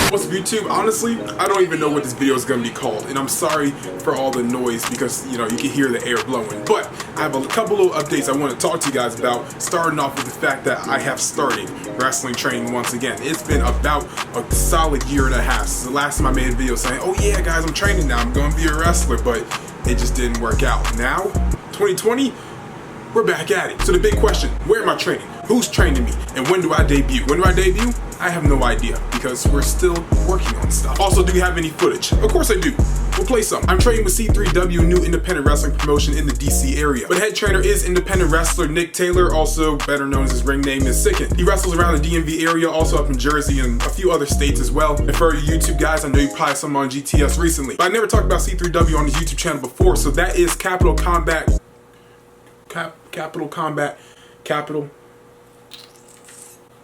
What's up, YouTube? Honestly, I don't even know what this video is going to be called, and I'm sorry for all the noise because, you know, you can hear the air blowing. But I have a couple little updates I want to talk to you guys about, starting off with the fact that I have started wrestling training once again. It's been about a solid year and a half since the last time I made a video saying, oh yeah guys, I'm training now, I'm going to be a wrestler, but it just didn't work out. Now, 2020, we're back at it. So the big question, where am I training? Who's training me? And when do I debut? When do I debut? I have no idea because we're still working on stuff. Also, do we have any footage? Of course I do. We'll play some. I'm training with C3W, a new independent wrestling promotion in the DC area. But head trainer is independent wrestler Nick Taylor, also better known as his ring name is Sicken. He wrestles around the DMV area, also up in Jersey and a few other states as well. And for you YouTube guys, I know you probably saw him on GTS recently. But I never talked about C3W on his YouTube channel before, so that is Capital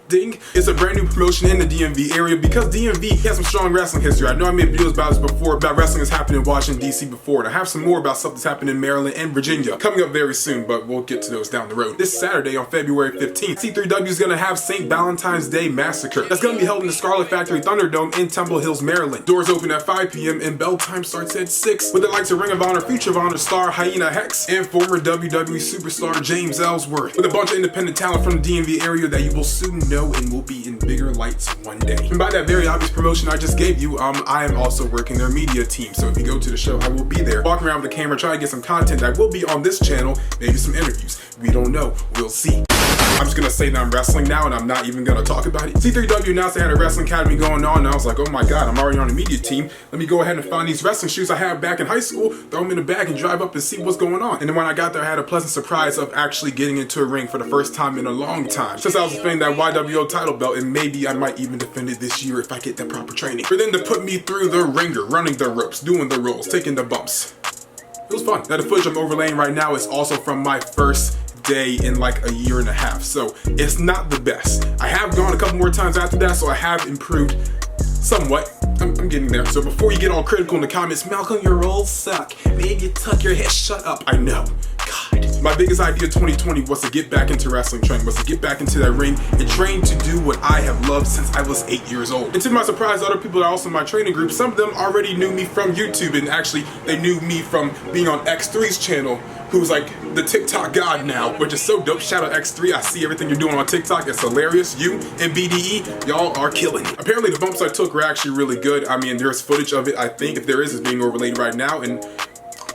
Ding. It's a brand new promotion in the DMV area because DMV has some strong wrestling history. I know I made videos about this before, about wrestling that's happened in Washington, D.C. before, and I have some more about stuff that's happened in Maryland and Virginia coming up very soon, but we'll get to those down the road. This Saturday on February 15th, C3W is going to have St. Valentine's Day Massacre. That's going to be held in the Scarlet Factory Thunderdome in Temple Hills, Maryland. Doors open at 5 p.m. and bell time starts at 6, with the likes of Ring of Honor, Future of Honor star Hyena Hex, and former WWE superstar James Ellsworth, with a bunch of independent talent from the DMV area that you will soon know and will be in bigger lights one day. And by that very obvious promotion I just gave you, I am also working their media team. So if you go to the show, I will be there, walking around with the camera, trying to get some content that will be on this channel, maybe some interviews. We don't know. We'll see. I'm just gonna say that I'm wrestling now and I'm not even gonna talk about it. C3W announced they had a wrestling academy going on and I was like, oh my god, I'm already on the media team. Let me go ahead and find these wrestling shoes I had back in high school, throw them in the bag and drive up and see what's going on. And then when I got there, I had a pleasant surprise of actually getting into a ring for the first time in a long time, since I was defending that YWO title belt, and maybe I might even defend it this year if I get the proper training. For them to put me through the ringer, running the ropes, doing the rolls, taking the bumps. It was fun. Now the footage I'm overlaying right now is also from my first day in like a year and a half, so it's not the best. I have gone a couple more times after that, so I have improved somewhat. I'm getting there. So before you get all critical in the comments, Malcolm, your rolls suck, maybe you tuck your head, shut up. I know. God. My biggest idea 2020 was to get back into wrestling training, was to get back into that ring and train to do what I have loved since I was 8 years old. And to my surprise, other people that are also in my training group, some of them already knew me from YouTube, and actually they knew me from being on X3's channel, who's like the TikTok god now, which is so dope. Shout out X3, I see everything you're doing on TikTok, it's hilarious. You and BDE, y'all are killing it. Apparently the bumps I took were actually really good. I mean, there's footage of it, I think, if there is, it's being overlaid right now, and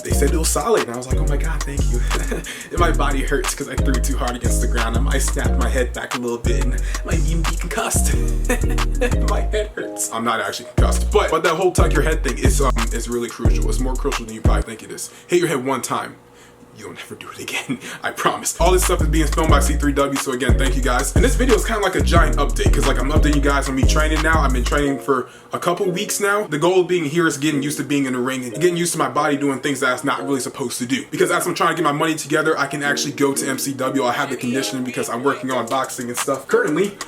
they said it was solid, and I was like, oh my god, thank you. And my body hurts because I threw too hard against the ground. I might snap my head back a little bit and I might even be concussed. My head hurts. I'm not actually concussed, but that whole tuck your head thing is really crucial. It's more crucial than you probably think it is. Hit your head one time, you'll never do it again, I promise. All this stuff is being filmed by C3W, so again, thank you guys. And this video is kind of like a giant update, because like I'm updating you guys on me training now. I've been training for a couple weeks now. The goal of being here is getting used to being in the ring and getting used to my body doing things that it's not really supposed to do. Because as I'm trying to get my money together, I can actually go to MCW. I have the conditioning because I'm working on boxing and stuff currently.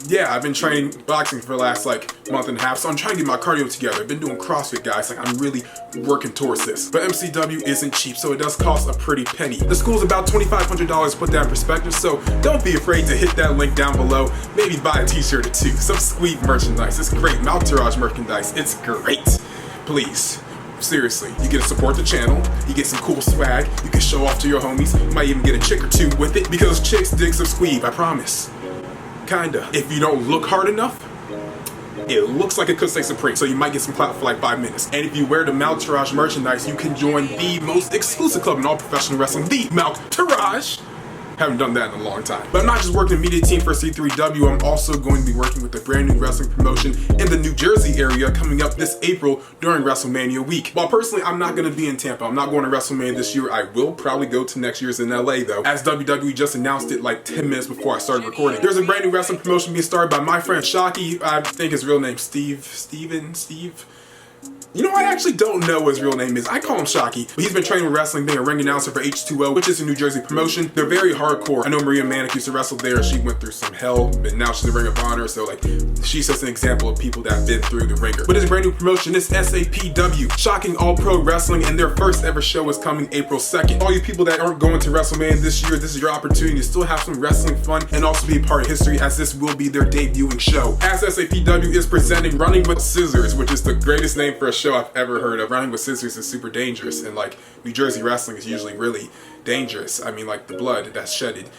Yeah, I've been training boxing for the last like month and a half, so I'm trying to get my cardio together. I've been doing CrossFit, guys. Like I'm really working towards this. But MCW isn't cheap, so it does cost a pretty penny. The school's about $2,500 to put that in perspective, so don't be afraid to hit that link down below. Maybe buy a t-shirt or two, some squeak merchandise. It's great. Maltourage merchandise. It's great. Please. Seriously, you get to support the channel, you get some cool swag, you can show off to your homies, you might even get a chick or two with it, because chicks dig some squeeb, I promise. Kinda. If you don't look hard enough, it looks like it could say Supreme, so you might get some clout for like 5 minutes. And if you wear the Maltourage merchandise, you can join the most exclusive club in all professional wrestling, the Maltourage. Haven't done that in a long time. But I'm not just working the media team for C3W, I'm also going to be working with a brand new wrestling promotion in the New Jersey area coming up this April during WrestleMania week. While personally, I'm not going to be in Tampa. I'm not going to WrestleMania this year. I will probably go to next year's in LA though, as WWE just announced it like 10 minutes before I started recording. There's a brand new wrestling promotion being started by my friend Shockey. I think his real name Steve. You know, I actually don't know what his real name is. I call him Shocky, but he's been training with wrestling, being a ring announcer for H2O, which is a New Jersey promotion. They're very hardcore. I know Maria Manic used to wrestle there. She went through some hell, but now she's a Ring of Honor, so like, she's just an example of people that have been through the ringer. But his brand new promotion is SAPW, Shocking All Pro Wrestling, and their first ever show is coming April 2nd. All you people that aren't going to WrestleMania this year, this is your opportunity to still have some wrestling fun and also be a part of history, as this will be their debuting show. As SAPW is presenting Running with Scissors, which is the greatest name for a show I've ever heard of. Running with Scissors is super dangerous, and like, New Jersey wrestling is usually really dangerous. I mean, like, the blood that's shedded,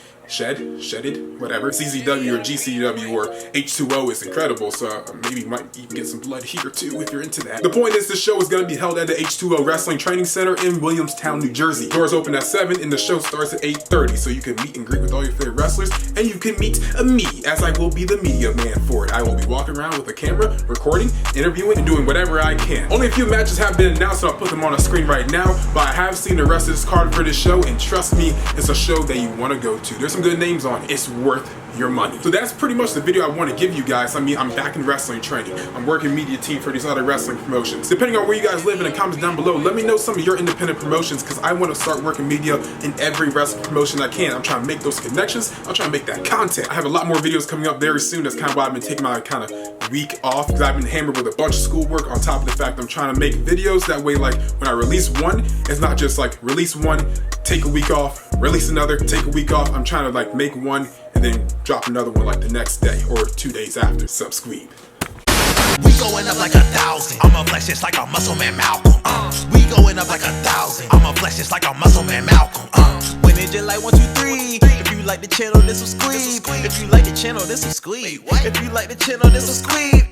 whatever. CZW or GCW or H2O is incredible, so maybe you might even get some blood here too if you're into that. The point is, the show is going to be held at the H2O Wrestling Training Center in Williamstown, New Jersey. Doors open at 7 and the show starts at 8:30, so you can meet and greet with all your favorite wrestlers, and you can meet me, as I will be the media man for it. I will be walking around with a camera, recording, interviewing, and doing whatever I can. Only a few matches have been announced, so I'll put them on a screen right now, but I have seen the rest of this card for this show, and trust me, it's a show that you want to go to. There's some good names on it. It's worth your money. So that's pretty much the video I want to give you guys. I mean, I'm back in wrestling training. I'm working media team for these other wrestling promotions. Depending on where you guys live in the comments down below, let me know some of your independent promotions, because I want to start working media in every wrestling promotion I can. I'm trying to make those connections. I'm trying to make that content. I have a lot more videos coming up very soon. That's kind of why I've been taking my kind of week off, because I've been hammered with a bunch of schoolwork on top of the fact I'm trying to make videos. That way, like, when I release one, it's not just like release one, take a week off, release another, take a week off. I'm trying to like make one and then drop another one like the next day or 2 days after. Subscribe. We going up like 1,000. I'ma flex just like a MuscleManMalcolm. We going up like 1,000. I'ma flex just like a MuscleManMalcolm. When it just like 1, 2, 3. If you like the channel, this will squeeze. If you like the channel, this will squeeze. If you like the channel, this will squeeze.